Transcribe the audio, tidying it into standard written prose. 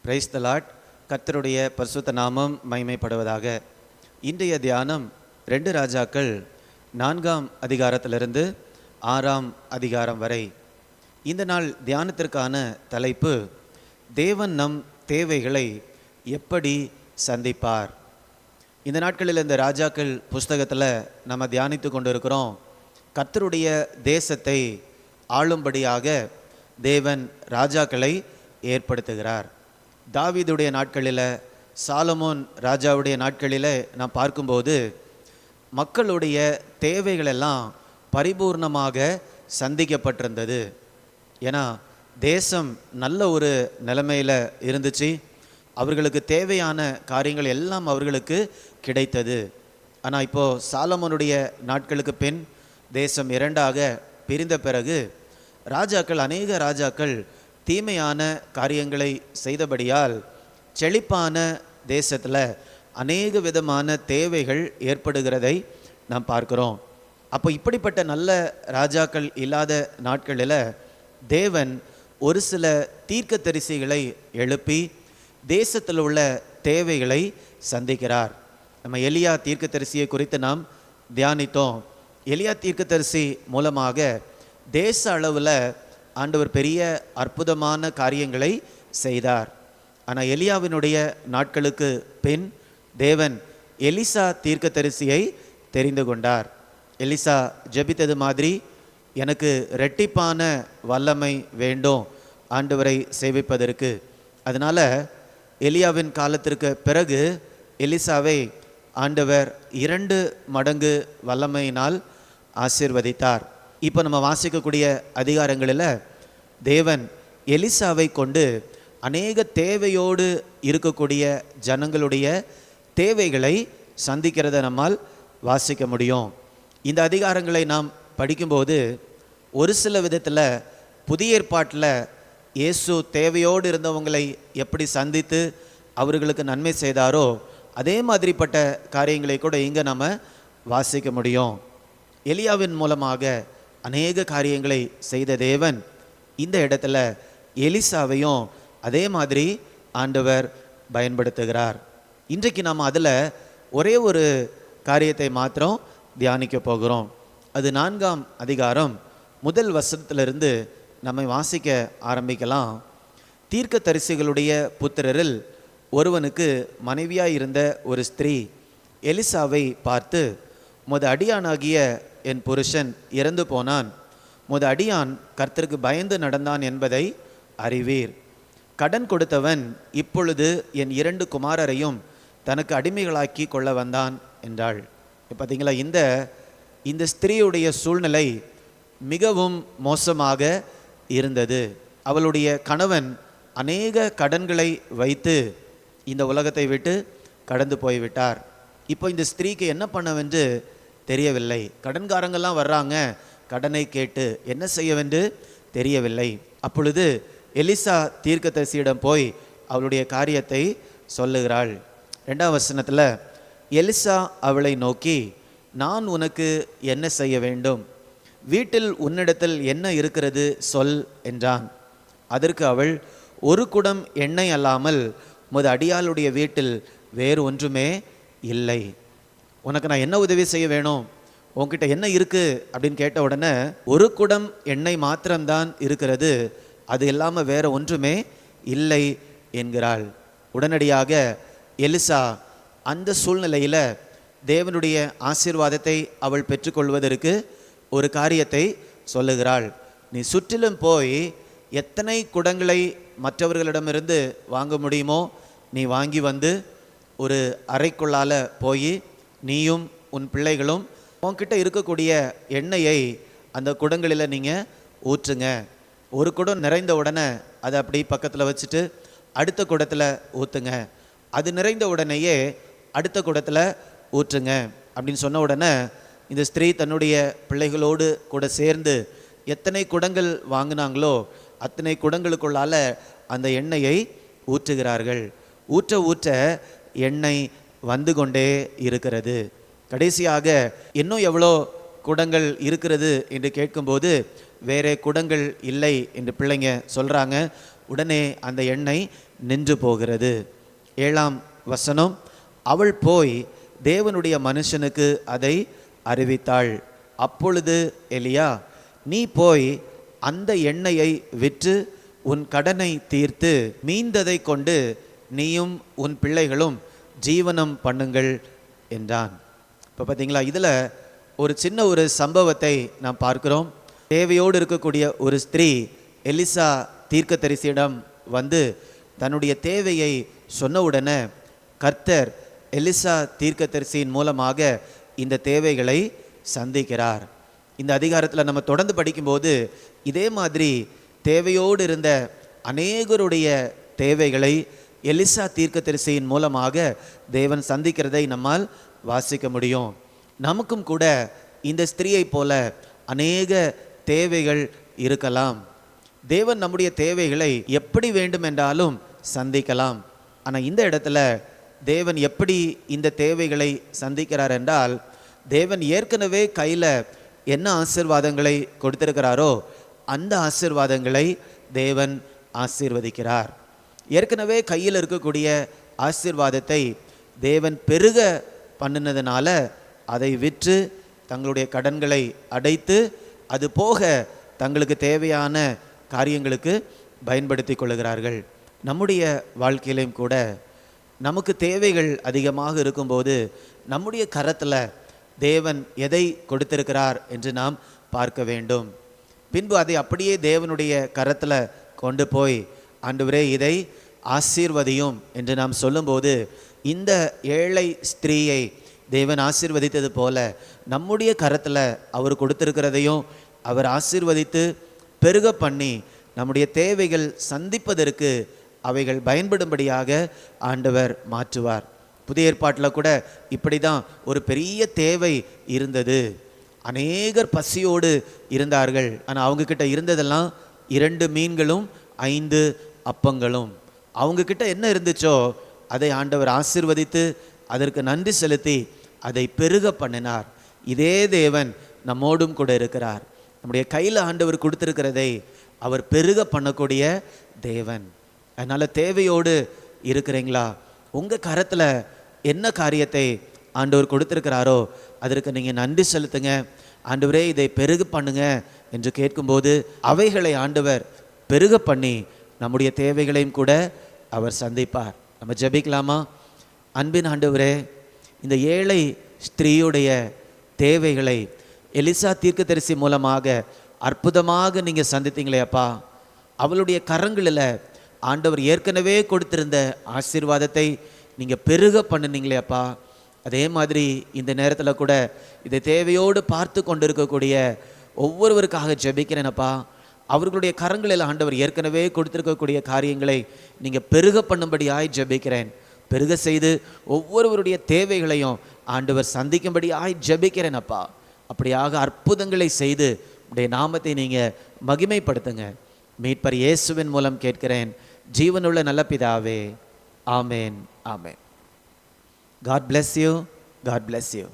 Praise the Lord. கர்த்தருடைய பரிசுத்த நாமம் மகிமைப்படுவதாக. இன்றைய தியானம் 2 ராஜாக்கள் 4ஆம் அதிகாரத்திலிருந்து 6ஆம் அதிகாரம் வரை. இந்த நாள் தியானத்திற்கான தலைப்பு, தேவன் நம் தேவைகளை எப்படி சந்திப்பார். இந்த நாட்களில் இந்த ராஜாக்கள் புஸ்தகத்தில் நம்ம தியானித்து கொண்டு இருக்கிறோம். கர்த்தருடைய தேசத்தை ஆளும்படியாக தேவன் ராஜாக்களை ஏற்படுத்துகிறார். தாவீதுடைய நாட்களில், சாலமோன் ராஜாவுடைய நாட்களில் நாம் பார்க்கும்போது மக்களுடைய தேவைகளெல்லாம் பரிபூர்ணமாக சந்திக்கப்பட்டிருந்தது. ஏன்னா தேசம் நல்ல ஒரு நிலைமையில் இருந்துச்சு. அவர்களுக்கு தேவையான காரியங்கள் எல்லாம் அவர்களுக்கு கிடைத்தது. ஆனால் இப்போது சாலமோனுடைய நாட்களுக்கு பின் தேசம் இரண்டாக பிரிந்த பிறகு அநேக ராஜாக்கள் தீமையான காரியங்களை செய்தபடியால் செழிப்பான தேசத்தில் அநேக விதமான தேவைகள் ஏற்படுகிறதை நாம் பார்க்கிறோம். அப்போ இப்படிப்பட்ட நல்ல ராஜாக்கள் இல்லாத நாட்களில் தேவன் ஒரு சில தீர்க்கதரிசிகளை எழுப்பி தேசத்தில் உள்ள தேவைகளை சந்திக்கிறார். நம்ம எலியா தீர்க்கதரிசியை குறித்து நாம் தியானித்தோம். எலியா தீர்க்கதரிசி மூலமாக தேச அளவில் ஆண்டவர் பெரிய அற்புதமான காரியங்களை செய்தார். ஆனால் எலியாவினுடைய நாட்களுக்கு பின் தேவன் எலிசா தீர்க்கதரிசியை தெரிந்து கொண்டார். எலிசா ஜெபித்தது மாதிரி, எனக்கு இரட்டிப்பான வல்லமை வேண்டும் ஆண்டவரை சேவிப்பதற்கு. அதனால் எலியாவின் காலத்திற்கு பிறகு எலிசாவை ஆண்டவர் 2 மடங்கு வல்லமையினால் ஆசீர்வதித்தார். இப்போ நம்ம வாசிக்கக்கூடிய அதிகாரங்களில் தேவன் எலிசாவை கொண்டு அநேக தேவையோடு இருக்கக்கூடிய ஜனங்களுடைய தேவைகளை சந்திக்கிறத நம்மால் வாசிக்க முடியும். இந்த அதிகாரங்களை நாம் படிக்கும்போது ஒரு சில விதத்தில் புதிய ஏற்பாட்டில் இயேசு தேவையோடு இருந்தவங்களை எப்படி சந்தித்து அவர்களுக்கு நன்மை செய்தாரோ அதே மாதிரிப்பட்ட காரியங்களை கூட இங்கே நம்ம வாசிக்க முடியும். எலியாவின் மூலமாக அநேக காரியங்களை செய்த தேவன் இந்த இடத்துல எலிசாவையும் அதே மாதிரி ஆண்டவர் பயன்படுத்துகிறார். இன்றைக்கு நாம் அதில் ஒரே ஒரு காரியத்தை மாத்திரம் தியானிக்க போகிறோம். அது 4ஆம் அதிகாரம் 1 வசனத்திலிருந்து நம்மை வாசிக்க ஆரம்பிக்கலாம். தீர்க்கதரிசிகளுடைய புத்திரரில் ஒருவனுக்கு மனைவியாய் இருந்த ஒரு ஸ்திரீ எலிசாவை பார்த்து, உமது அடியானாகிய என் புருஷன் இறந்து போனான், உமது அடியான் கர்த்தருக்கு பயந்து நடந்தான் என்பதை அறிவீர். கடன் கொடுத்தவன் இப்பொழுது என் 2 குமாரரையும் தனக்கு அடிமைகளாக்கி கொள்ள வந்தான் என்றாள். பார்த்தீங்களா, இந்த ஸ்திரீயுடைய சூழ்நிலை மிகவும் மோசமாக இருந்தது. அவளுடைய கணவன் அநேக கடன்களை வைத்து இந்த உலகத்தை விட்டு கடந்து போய்விட்டார். இப்போ இந்த ஸ்திரீக்கு என்ன பண்ணவென்று தெரியவில்லை. கடன்காரங்கள்லாம் வர்றாங்க, கடனை கேட்டு என்ன செய்யவென்று தெரியவில்லை. அப்பொழுது எலிசா தீர்க்கதரிசியிடம் போய் அவளுடைய காரியத்தை சொல்லுகிறாள். 2ஆம் வசனத்தில், எலிசா அவளை நோக்கி, நான் உனக்கு என்ன செய்ய வேண்டும்? வீட்டில் உன்னிடத்தில் என்ன இருக்கிறது சொல் என்றான். அதற்கு அவள், ஒரு குடம் எண்ணெய் அல்லாமல் உமது அடியாளுடைய வீட்டில் வேறு ஒன்றுமே இல்லை. உனக்கு நான் என்ன உதவி செய்ய வேணும்? உன்கிட்ட என்ன இருக்குது அப்படின்னு கேட்ட உடனே, ஒரு குடம் எண்ணெய் மாத்திரம்தான் இருக்கிறது, அது இல்லாமல் வேற ஒன்றுமே இல்லை என்கிறாள். உடனடியாக எலிசா அந்த சூழ்நிலையில் தேவனுடைய ஆசீர்வாதத்தை அவள் பெற்றுக்கொள்வதற்கு ஒரு காரியத்தை சொல்லுகிறாள். நீ சுற்றிலும் போய் எத்தனை குடங்களை மற்றவர்களிடமிருந்து வாங்க முடியுமோ நீ வாங்கி வந்து ஒரு அறைக்குள்ளால் போய் நீயும் உன் பிள்ளைகளும் உன்கிட்ட இருக்கக்கூடிய எண்ணெயை அந்த குடங்களில் நீங்கள் ஊற்றுங்க. ஒரு குடம் நிறைந்த உடனே அதை அப்படி பக்கத்தில் வச்சுட்டு அடுத்த குடத்தில் ஊற்றுங்க. அது நிறைந்த உடனேயே அடுத்த குடத்தில் ஊற்றுங்க அப்படின்னு சொன்ன உடனே இந்த ஸ்திரீ தன்னுடைய பிள்ளைகளோடு கூட சேர்ந்து எத்தனை குடங்கள் வாங்கினாங்களோ அத்தனை குடங்களுக்குள்ளால அந்த எண்ணெயை ஊற்றுகிறார்கள். ஊற்ற ஊற்ற எண்ணெய் வந்து கொண்டே இருக்கிறது. கடைசியாக இன்னும் எவ்வளோ குடங்கள் இருக்கிறது என்று கேட்கும்போது வேற குடங்கள் இல்லை என்று பிள்ளைங்க சொல்கிறாங்க. உடனே அந்த எண்ணெய் நின்று போகிறது. 7ஆம் வசனம், அவள் போய் தேவனுடைய மனுஷனுக்கு அதை அறிவித்தாள். அப்பொழுது எலியா, நீ போய் அந்த எண்ணெயை விற்று உன் கடனை தீர்த்து மீந்ததை கொண்டு நீயும் உன் பிள்ளைகளும் ஜீவனம் பண்ணுங்கள் என்றான். இப்போ பார்த்தீங்களா, இதில் ஒரு சின்ன ஒரு சம்பவத்தை நாம் பார்க்கிறோம். தேவையோடு இருக்கக்கூடிய ஒரு ஸ்திரீ எலிசா தீர்க்கதரிசியிடம் வந்து தன்னுடைய தேவையை சொன்ன உடனே கர்த்தர் எலிசா தீர்க்கதரிசியின் மூலமாக இந்த தேவைகளை சந்திக்கிறார். இந்த அதிகாரத்தில் நம்ம தொடர்ந்து படிக்கும்போது இதே மாதிரி தேவையோடு இருந்த அநேகருடைய தேவைகளை எலிசா தீர்க்கதரிசியின் மூலமாக தேவன் சந்திக்கிறதை நம்மால் வாசிக்க முடியும். நமக்கும் கூட இந்த ஸ்திரீயை போல அநேக தேவைகள் இருக்கலாம். தேவன் நம்முடைய தேவைகளை எப்படி வேண்டும் என்றாலும் சந்திக்கலாம். ஆனால் இந்த இடத்துல தேவன் எப்படி இந்த தேவைகளை சந்திக்கிறார் என்றால், தேவன் ஏற்கனவே கையில் என்ன ஆசீர்வாதங்களை கொடுத்திருக்கிறாரோ அந்த ஆசீர்வாதங்களை தேவன் ஆசீர்வதிக்கிறார். ஏற்கனவே கையில் இருக்கக்கூடிய ஆசீர்வாதத்தை தேவன் பெருக பண்ணினதுனால அதை விற்று தங்களுடைய கடன்களை அடைத்து அது போக தங்களுக்கு தேவையான காரியங்களுக்கு பயன்படுத்தி கொள்ளுகிறார்கள். நம்முடைய வாழ்க்கையிலும் கூட நமக்கு தேவைகள் அதிகமாக இருக்கும்போது நம்முடைய கரத்தில் தேவன் எதை கொடுத்திருக்கிறார் என்று நாம் பார்க்க வேண்டும். பின்பு அதை அப்படியே தேவனுடைய கரத்தில் கொண்டு போய், ஆண்டவரே இதை ஆசீர்வதியும் என்று நாம் சொல்லும்போது, இந்த ஏழை ஸ்திரீயை தேவன் ஆசீர்வதித்தது போல நம்முடைய கரத்தில் அவர் கொடுத்திருக்கிறதையும் அவர் ஆசீர்வதித்து பெருக பண்ணி நம்முடைய தேவைகள் சந்திப்பதற்கு அவைகள் பயன்படும்படியாக ஆண்டவர் மாற்றுவார். புதிய ஏற்பாட்டில் கூட இப்படி தான் ஒரு பெரிய தேவை இருந்தது. அநேகர் பசியோடு இருந்தார்கள். ஆனால் அவங்கக்கிட்ட இருந்ததெல்லாம் 2 மீன்களும் 5 அப்பங்களும். அவங்கக்கிட்ட என்ன இருந்துச்சோ அதை ஆண்டவர் ஆசீர்வதித்து அதற்கு நன்றி செலுத்தி அதை பெருக பண்ணினார். இதே தேவன் நம்மோடும் கூட இருக்கிறார். நம்முடைய கையில் ஆண்டவர் கொடுத்திருக்கிறதை அவர் பெருக பண்ணக்கூடிய தேவன். அதனால் தேவையோடு இருக்கிறீங்களா? உங்கள் கரத்தில் என்ன காரியத்தை ஆண்டவர் கொடுத்திருக்கிறாரோ அதற்கு நீங்கள் நன்றி செலுத்துங்க. ஆண்டவரே இதை பெருக பண்ணுங்க என்று கேட்கும்போது அவைகளை ஆண்டவர் பெருக பண்ணி நம்முடைய தேவைகளையும் கூட அவர் சந்திப்பார். நம்ம ஜெபிக்கலாமா? அன்பின் ஆண்டவரே, இந்த ஏழை ஸ்திரீயுடைய தேவைகளை எலிசா தீர்க்கதரிசி மூலமாக அற்புதமாக நீங்கள் சந்தித்தீங்களே அப்பா. அவளுடைய கரங்களில் ஆண்டவர் ஏற்கனவே கொடுத்திருந்த ஆசீர்வாதத்தை நீங்கள் பெருக பண்ணினீங்களே அப்பா. அதே மாதிரி இந்த நேரத்தில் கூட இதை தேவையோடு பார்த்து கொண்டிருக்கக்கூடிய ஒவ்வொருவருக்காக ஜெபிக்கிறேனப்பா. அவர்களுடைய கரங்களில் ஆண்டவர் ஏற்கனவே கொடுத்திருக்கக்கூடிய காரியங்களை நீங்கள் பெருக பண்ணும்படியாய் ஜெபிக்கிறேன். பெருக செய்து ஒவ்வொருவருடைய தேவைகளையும் ஆண்டவர் சந்திக்கும்படியாய் ஜெபிக்கிறேன் அப்பா. அப்படியாக அற்புதங்களை செய்து உடைய நாமத்தை நீங்கள் மகிமைப்படுத்துங்க. மீட்பர் இயேசுவின் மூலம் கேட்கிறேன் ஜீவனுள்ள நல்ல பிதாவே, ஆமேன், ஆமேன். God bless you. God bless you.